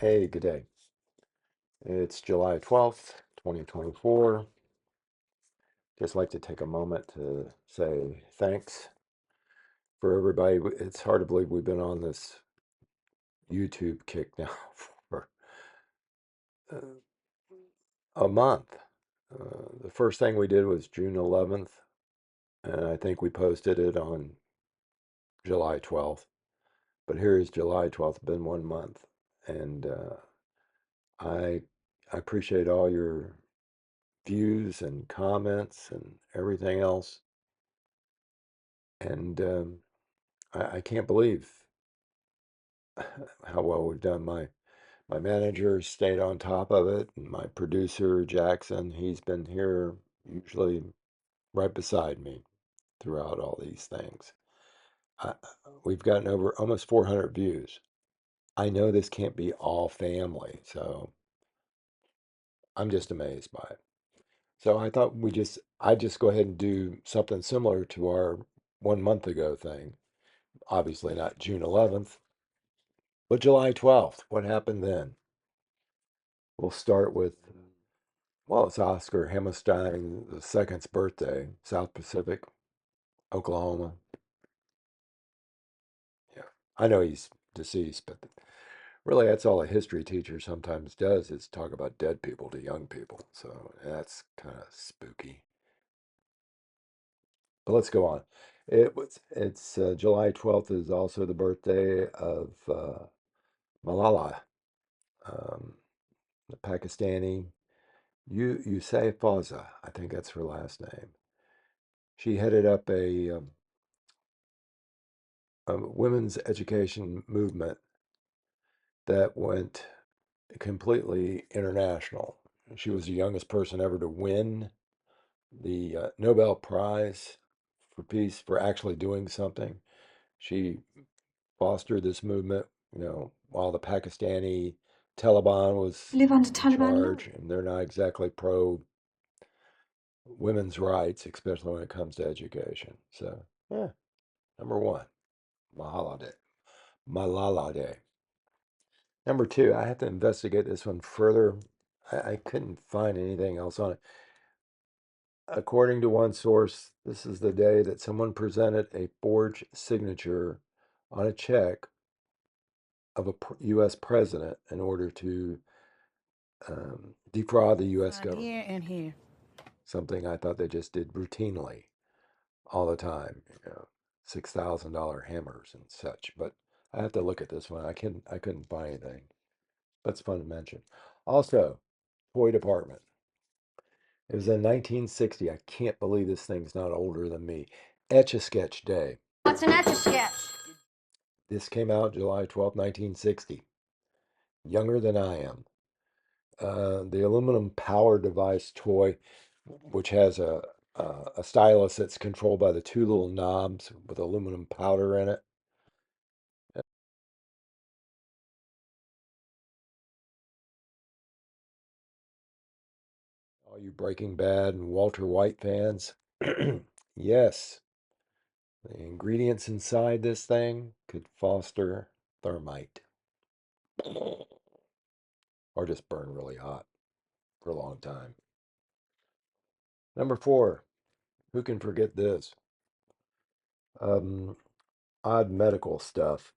Hey, good day. It's July 12th, 2024. Just like to take a moment to say thanks for everybody. It's hard to believe we've been on this YouTube kick now for uh, a month. The first thing we did was June 11th, and I think we posted it on July 12th. But here is July 12th, been 1 month. And I, I appreciate all your views and comments and everything else. And I can't believe how well we've done. My manager stayed on top of it, and my producer Jackson, he's been here usually right beside me throughout all these things. I, we've gotten over almost 400 views. I know this can't be all family, so I'm just amazed by it. So I thought I'd just go ahead and do something similar to our 1 month ago thing. Obviously not June 11th, but July 12th. What happened then? We'll start with, well, it's Oscar Hammerstein II's birthday, South Pacific, Oklahoma. Yeah, I know he's deceased, but really that's all a history teacher sometimes does is talk about dead people to young people. So that's kind of spooky. But let's go on. It's July 12th is also the birthday of Malala, um, the Pakistani Yousafzai Fawza. I think that's her last name. She headed up a women's education movement that went completely international. She was the youngest person ever to win the Nobel Prize for Peace for actually doing something. She fostered this movement, while the Pakistani Taliban was Live under in Taliban law. charge, and they're not exactly pro women's rights, especially when it comes to education. So, yeah, number one, Malala Day. Malala Day. Number two, I have to investigate this one further. I couldn't find anything else on it. According to one source, this is the day that someone presented a forged signature on a check of a U.S. president in order to defraud the U.S. government. Here and here. Something I thought they just did routinely all the time. $6,000 hammers and such. But I have to look at this one. I couldn't find anything. That's fun to mention. Also, toy department. It was in 1960. I can't believe this thing's not older than me. Etch a Sketch Day. What's an Etch-a-Sketch? This came out July 12th, 1960. Younger than I am. The aluminum power device toy, which has a stylus that's controlled by the two little knobs with aluminum powder in it. All you Breaking Bad and Walter White fans, yes, the ingredients inside this thing could foster thermite or just burn really hot for a long time. Number four, who can forget this? Um, Odd medical stuff.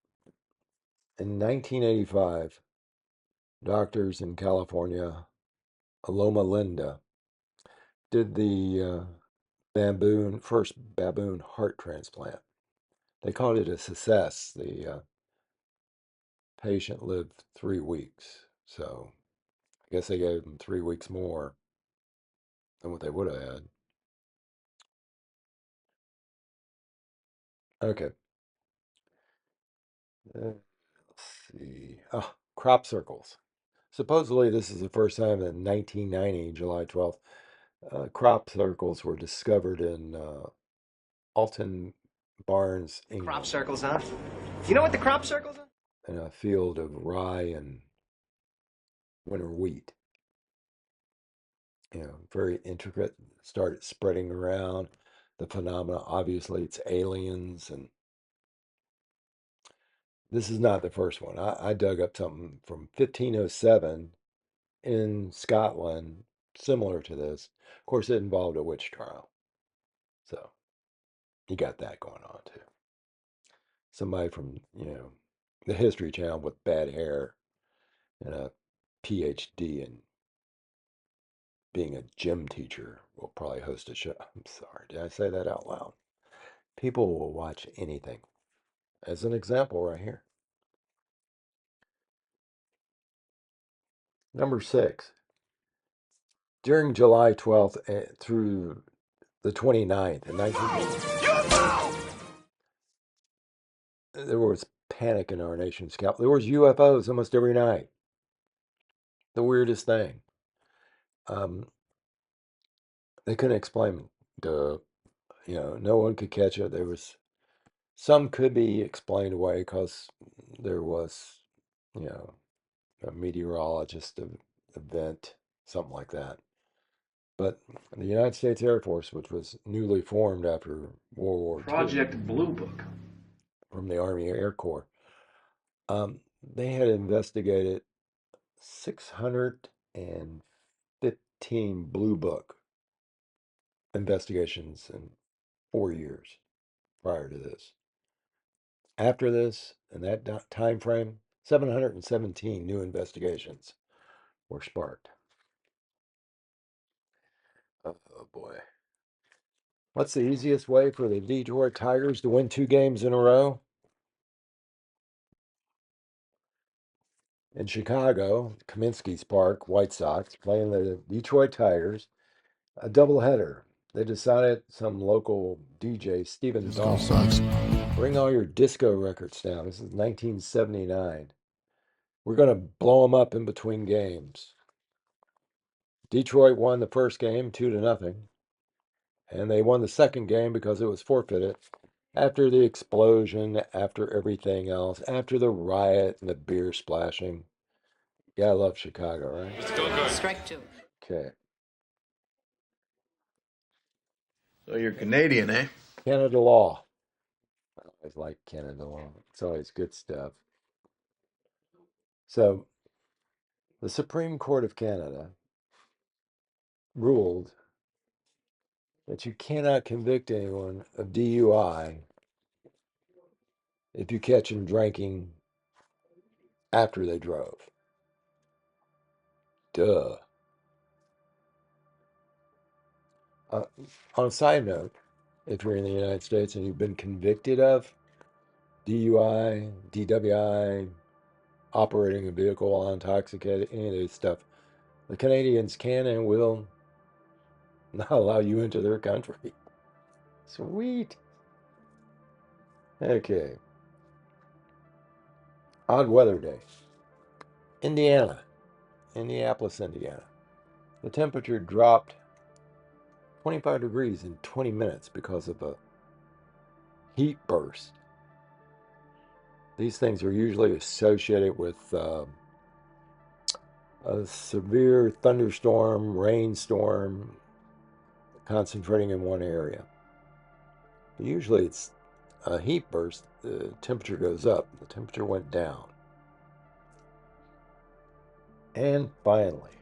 In 1985, doctors in California, Loma Linda, did the first baboon heart transplant. They called it a success. The patient lived 3 weeks. So I guess they gave him 3 weeks more than what they would have had. Okay. Let's see. Oh, crop circles. Supposedly, this is the first time in 1990, July 12th, crop circles were discovered in Alton Barnes, Crop England, circles, huh? You know what the crop circles are? in a field of rye and winter wheat. Very intricate. Started spreading around. The phenomena, obviously, it's aliens, and This is not the first one. I dug up something from 1507 in Scotland, similar to this. Of course, it involved a witch trial. So you got that going on too. Somebody from, the History Channel with bad hair and a PhD in being a gym teacher will probably host a show. I'm sorry, did I say that out loud? People will watch anything. As an example, right here. Number 6. During July 12th through the 29th in 19... There was panic in our nation's capital. There was UFOs almost every night. The weirdest thing. They couldn't explain the, no one could catch it. There was some could be explained away because there was, a meteorologist event, something like that. But the United States Air Force, which was newly formed after World War II, Project Blue Book from the Army Air Corps, they had investigated 615 Blue Book investigations in 4 years prior to this. After this, in that time frame, 717 new investigations were sparked. Oh boy. What's the easiest way for the Detroit Tigers to win 2 games in a row? In Chicago, Kaminsky's Park, White Sox playing the Detroit Tigers, a doubleheader. They decided, some local DJ, Stephen Dahl, bring all your disco records down. This is 1979. We're going to blow them up in between games. Detroit won the first game 2-0, and they won the second game because it was forfeited after the explosion, after everything else, after the riot and the beer splashing. Yeah, I love Chicago, right? Still good. Strike 2. Okay. So you're Canadian, eh? Canada law. I always like Canada law. It's always good stuff. So, the Supreme Court of Canada ruled that you cannot convict anyone of DUI if you catch them drinking after they drove. Duh. On a side note, if you're in the United States and you've been convicted of DUI, DWI, operating a vehicle while intoxicated, any of this stuff, the Canadians can and will not allow you into their country. Sweet. Okay. Odd weather day. Indiana. Indianapolis, Indiana. The temperature dropped 25 degrees in 20 minutes because of a heat burst. These things are usually associated with a severe thunderstorm, rainstorm, concentrating in one area. But usually it's a heat burst, the temperature goes up, the temperature went down. And finally,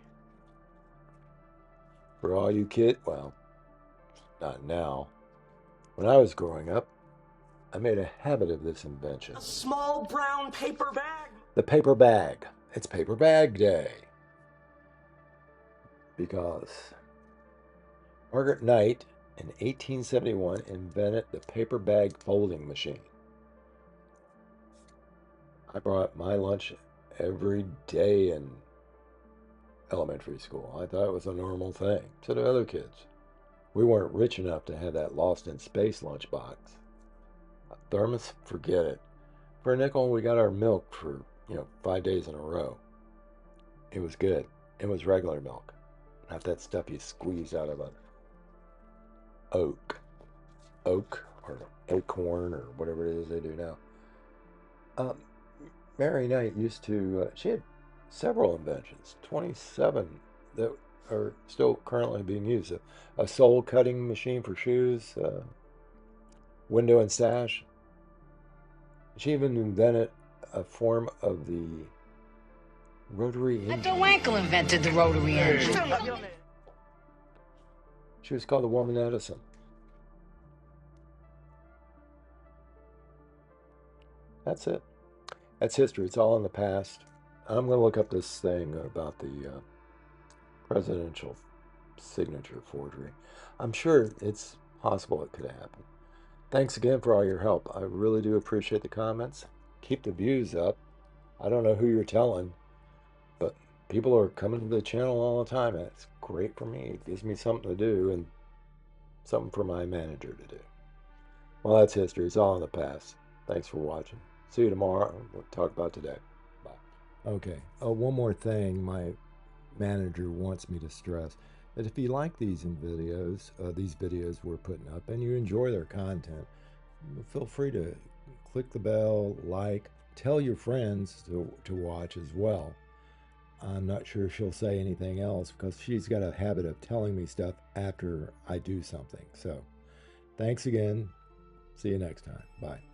for all you kids, well, not now, when I was growing up, I made a habit of this invention. A small brown paper bag. The paper bag. It's paper bag day. Because Margaret Knight in 1871 invented the paper bag folding machine. I brought my lunch every day in elementary school. I thought it was a normal thing. So do other kids. We weren't rich enough to have that Lost in Space lunchbox. A thermos, forget it. For a nickel, we got our milk for, 5 days in a row. It was good. It was regular milk. Not that stuff you squeeze out of a oak or acorn or whatever it is they do now. Mary Knight used to, she had several inventions, 27 that are still currently being used. A sole cutting machine for shoes, window and sash. She even invented a form of the rotary engine. Otto Wankel invented the rotary engine. She was called the Woman Edison. That's it. That's history. It's all in the past. I'm going to look up this thing about the presidential signature forgery. I'm sure it's possible it could happen. Thanks again for all your help. I really do appreciate the comments. Keep the views up. I don't know who you're telling, but people are coming to the channel all the time. And it's great for me. It gives me something to do and something for my manager to do. Well, that's history. It's all in the past. Thanks for watching. See you tomorrow. We'll talk about today. Bye. Okay. One more thing my manager wants me to stress that if you like these videos we're putting up and you enjoy their content, feel free to click the bell, like, tell your friends to watch as well. I'm not sure she'll say anything else because she's got a habit of telling me stuff after I do something. So thanks again. See you next time. Bye.